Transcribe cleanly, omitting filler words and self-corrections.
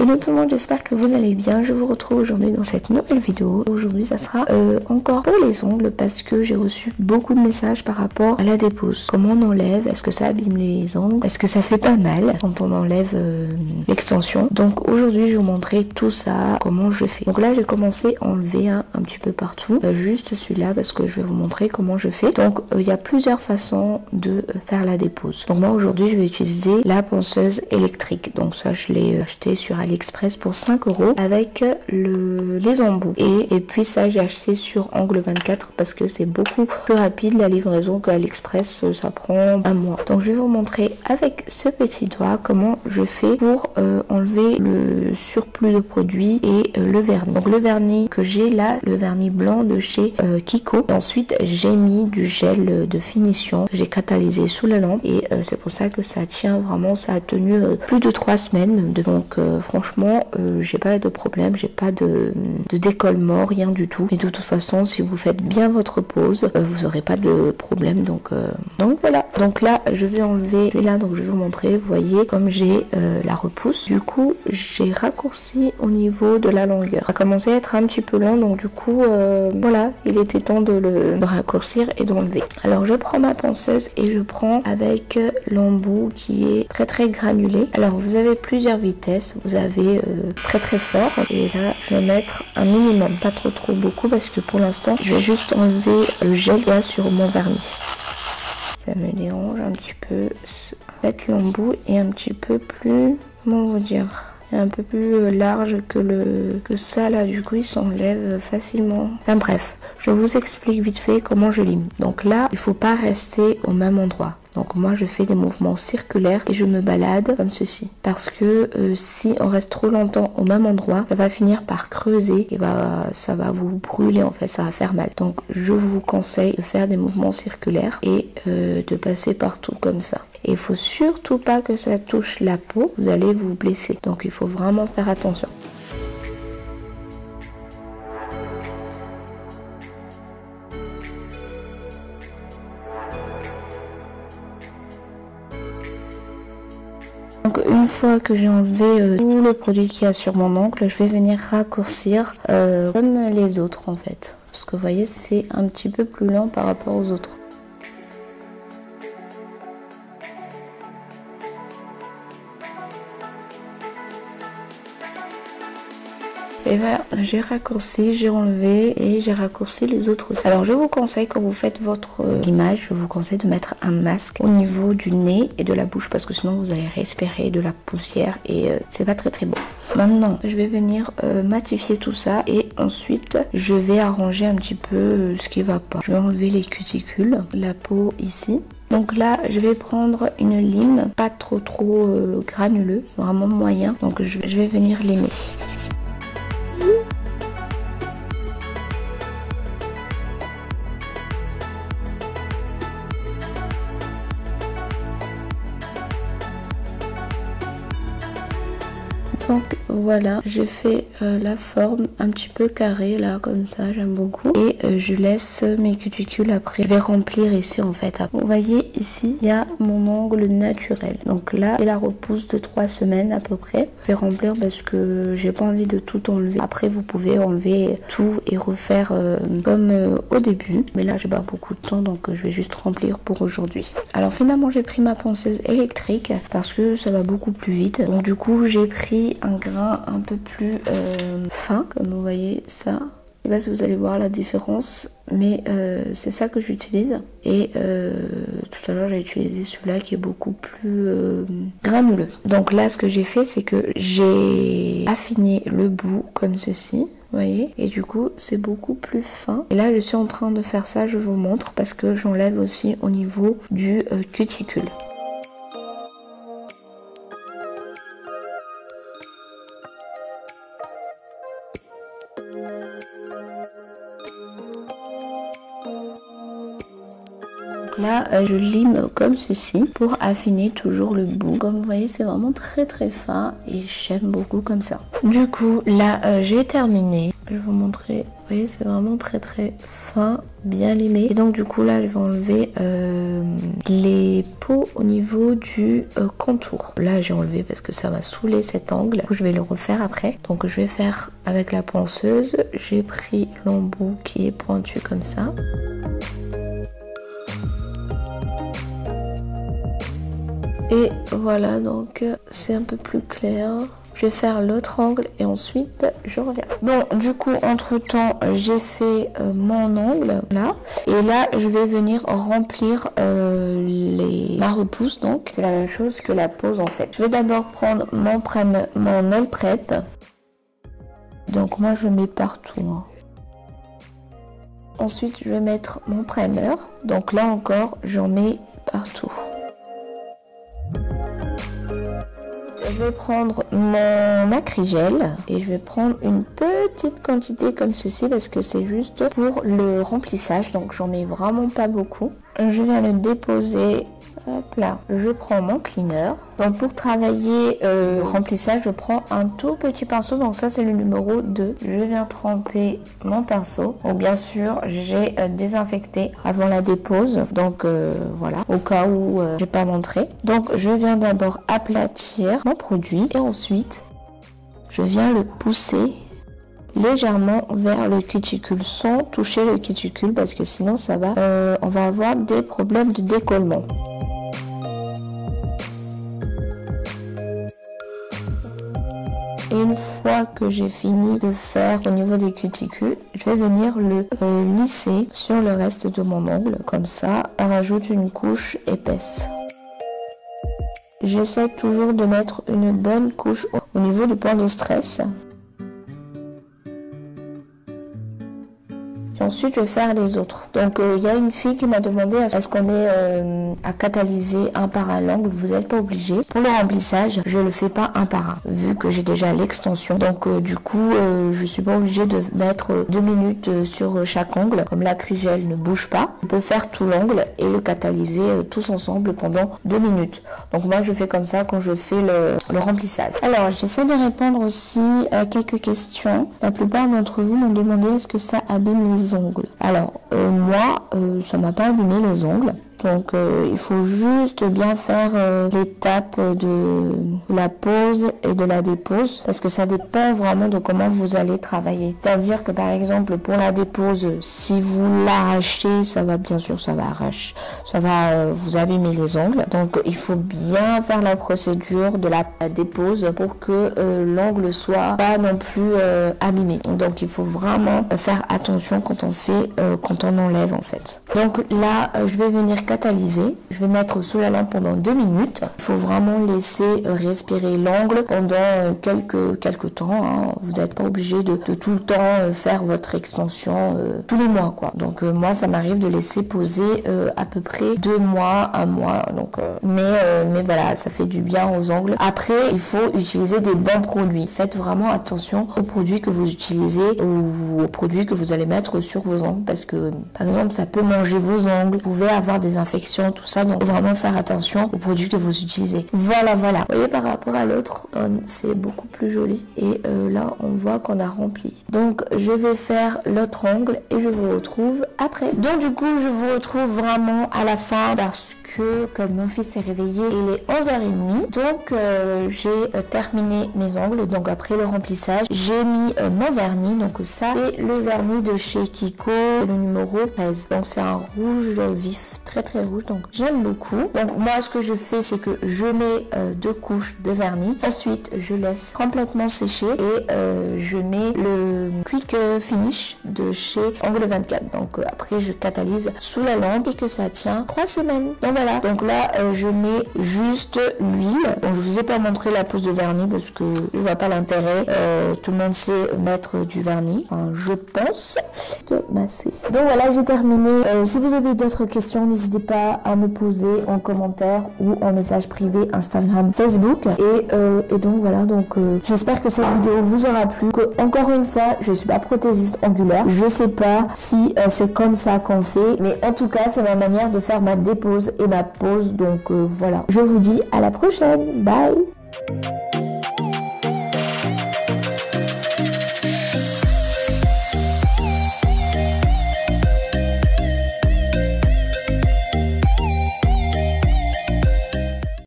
Hello tout le monde, j'espère que vous allez bien. Je vous retrouve aujourd'hui dans cette nouvelle vidéo. Aujourd'hui ça sera encore pour les ongles parce que j'ai reçu beaucoup de messages par rapport à la dépousse. Comment on enlève, est-ce que ça abîme les ongles, est-ce que ça fait pas mal quand on enlève l'extension. Donc aujourd'hui je vais vous montrer tout ça, comment je fais. Donc là j'ai commencé à enlever un petit peu partout, juste celui-là parce que je vais vous montrer comment je fais. Donc il y a plusieurs façons de faire la dépousse. Donc moi aujourd'hui je vais utiliser la ponceuse électrique. Donc ça je l'ai acheté sur AliExpress pour 5 € avec les embouts. Et puis ça j'ai acheté sur Angle 24 parce que c'est beaucoup plus rapide la livraison qu'à AliExpress, ça prend un mois. Donc je vais vous montrer avec ce petit doigt comment je fais pour enlever le surplus de produit et le vernis. Donc le vernis que j'ai là, le vernis blanc de chez Kiko. Et ensuite j'ai mis du gel de finition, j'ai catalysé sous la lampe et c'est pour ça que ça tient vraiment, ça a tenu plus de 3 semaines. Donc franchement j'ai pas de problème, j'ai pas de décollement, rien du tout. Et de toute façon si vous faites bien votre pose, vous aurez pas de problème. Donc voilà. Donc là je vais enlever là, donc je vais vous montrer. Vous voyez comme j'ai la repousse, du coup j'ai raccourci au niveau de la longueur. Ça a commencé à être un petit peu long, donc du coup voilà, il était temps de le raccourcir et d'enlever. Alors je prends ma ponceuse et je prends avec l'embout qui est très granulé. Alors vous avez plusieurs vitesses, vous avez très fort et là je vais mettre un minimum, pas trop beaucoup parce que pour l'instant je vais juste enlever le gel là sur mon vernis. Ça me dérange un petit peu. En fait l'embout est un petit peu plus, comment vous dire, un peu plus large que ça là, du coup il s'enlève facilement. Enfin bref, je vous explique vite fait comment je lime. Donc là il faut pas rester au même endroit. Donc moi je fais des mouvements circulaires et je me balade comme ceci. Parce que si on reste trop longtemps au même endroit, ça va finir par creuser et ça va vous brûler en fait, ça va faire mal. Donc je vous conseille de faire des mouvements circulaires et de passer partout comme ça. Et il faut surtout pas que ça touche la peau, vous allez vous blesser. Donc il faut vraiment faire attention. Donc une fois que j'ai enlevé tout le produit qu'il y a sur mon ongle, je vais venir raccourcir comme les autres en fait. Parce que vous voyez c'est un petit peu plus lent par rapport aux autres. Et voilà, j'ai raccourci, j'ai enlevé et j'ai raccourci les autres aussi. Alors je vous conseille quand vous faites votre limage, je vous conseille de mettre un masque au niveau du nez et de la bouche parce que sinon vous allez respirer de la poussière et c'est pas très bon. Maintenant je vais venir matifier tout ça et ensuite je vais arranger un petit peu ce qui va pas. Je vais enlever les cuticules, la peau ici. Donc là je vais prendre une lime, pas trop granuleux, vraiment moyen. Donc je vais venir limer. Donc voilà, j'ai fait la forme un petit peu carrée là comme ça, j'aime beaucoup. Et je laisse mes cuticules après. Je vais remplir ici en fait. Vous voyez ici, il y a mon ongle naturel. Donc là, c'est la repousse de 3 semaines à peu près. Je vais remplir parce que j'ai pas envie de tout enlever. Après vous pouvez enlever tout et refaire comme au début. Mais là j'ai pas beaucoup de temps donc je vais juste remplir pour aujourd'hui. Alors finalement j'ai pris ma ponceuse électrique parce que ça va beaucoup plus vite. Donc du coup j'ai pris un grain un peu plus fin, comme vous voyez ça. Je sais pas si vous allez voir la différence, mais c'est ça que j'utilise. Et tout à l'heure j'ai utilisé celui-là qui est beaucoup plus granuleux. Donc là ce que j'ai fait c'est que j'ai affiné le bout comme ceci. Vous voyez, et du coup c'est beaucoup plus fin. Et là je suis en train de faire ça, je vous montre parce que j'enlève aussi au niveau du cuticule. Là je lime comme ceci pour affiner toujours le bout. Comme vous voyez c'est vraiment très fin et j'aime beaucoup comme ça. Du coup là j'ai terminé. Je vais vous montrer. Vous voyez, c'est vraiment très très fin, bien limé. Et donc du coup là, je vais enlever les peaux au niveau du contour. Là, j'ai enlevé parce que ça m'a saoulé cet angle. Du coup, je vais le refaire après. Donc je vais faire avec la ponceuse. J'ai pris l'embout qui est pointu comme ça. Et voilà, donc c'est un peu plus clair. Je vais faire l'autre angle et ensuite je reviens. Bon, du coup, entre temps, j'ai fait mon angle là. Et là, je vais venir remplir ma repousse. Donc, c'est la même chose que la pose en fait. Je vais d'abord prendre mon nail prep. Donc, moi, je mets partout. Hein. Ensuite, je vais mettre mon primer. Donc là encore, j'en mets partout. Je vais prendre mon acrygel et je vais prendre une petite quantité comme ceci parce que c'est juste pour le remplissage, donc j'en mets vraiment pas beaucoup. Je viens le déposer, hop là, je prends mon cleaner. Donc pour travailler remplissage, je prends un tout petit pinceau, donc ça c'est le numéro 2. Je viens tremper mon pinceau. Donc bien sûr, j'ai désinfecté avant la dépose, donc voilà, au cas où j'ai pas montré. Donc je viens d'abord aplatir mon produit et ensuite je viens le pousser légèrement vers le cuticule sans toucher le cuticule parce que sinon ça va, on va avoir des problèmes de décollement. Et une fois que j'ai fini de faire au niveau des cuticules, je vais venir le lisser sur le reste de mon ongle. Comme ça, on rajoute une couche épaisse. J'essaie toujours de mettre une bonne couche au niveau du point de stress. Ensuite, je vais faire les autres. Donc, il y a une fille qui m'a demandé est-ce qu'on met à catalyser un par un l'angle. Vous n'êtes pas obligé. Pour le remplissage, je le fais pas un par un, vu que j'ai déjà l'extension. Donc, du coup, je suis pas obligée de mettre 2 minutes sur chaque ongle. Comme l'acrygel ne bouge pas, on peut faire tout l'ongle et le catalyser tous ensemble pendant 2 minutes. Donc, moi, je fais comme ça quand je fais le remplissage. Alors, j'essaie de répondre aussi à quelques questions. La plupart d'entre vous m'ont demandé est-ce que ça abîme les ongles. Alors moi ça m'a pas abîmé les ongles, donc il faut juste bien faire l'étape de la pose et de la dépose parce que ça dépend vraiment de comment vous allez travailler. C'est-à-dire que par exemple pour la dépose, si vous l'arrachez, ça va bien sûr ça va vous abîmer les ongles. Donc il faut bien faire la procédure de la dépose pour que l'ongle soit pas non plus abîmé. Donc il faut vraiment faire attention quand on enlève en fait. Donc là je vais venir catalyser, je vais mettre sous la lampe pendant 2 minutes. Il faut vraiment laisser respirer l'ongle pendant quelques temps, hein. Vous n'êtes pas obligé de tout le temps faire votre extension tous les mois quoi. Donc moi ça m'arrive de laisser poser à peu près 2 mois, 1 mois. Donc mais voilà, ça fait du bien aux ongles. Après il faut utiliser des bons produits. Faites vraiment attention aux produits que vous utilisez ou aux produits que vous allez mettre sur vos ongles parce que par exemple ça peut manger vos ongles, vous pouvez avoir des infections, tout ça, donc vraiment faire attention aux produits que vous utilisez. Voilà. Vous voyez par rapport à l'autre, c'est beaucoup plus joli et là on voit qu'on a rempli. Donc je vais faire l'autre ongle et je vous retrouve après. Donc du coup je vous retrouve vraiment à la fin parce que comme mon fils est réveillé, il est 11h30, donc j'ai terminé mes ongles. Donc après le remplissage, j'ai mis mon vernis, donc ça c'est le vernis de chez Kiko, le numéro 13. Donc c'est un rouge vif, très très rouge, donc j'aime beaucoup. Donc moi ce que je fais c'est que je mets 2 couches de vernis, ensuite je laisse complètement sécher et je mets le quick finish de chez Angle 24. Donc après je catalyse sous la lampe et que ça tient 3 semaines. Donc voilà, donc là je mets juste l'huile. Donc je vous ai pas montré la pose de vernis parce que je vois pas l'intérêt, tout le monde sait mettre du vernis, enfin, je pense de masser. Donc voilà, j'ai terminé. Si vous avez d'autres questions, n'hésitez pas à me poser en commentaire ou en message privé Instagram, Facebook. Et donc voilà, donc j'espère que cette vidéo vous aura plu. Encore une fois, je suis pas prothésiste angulaire. Je sais pas si c'est comme ça qu'on fait, mais en tout cas, c'est ma manière de faire ma dépose et ma pose. Donc voilà, je vous dis à la prochaine. Bye.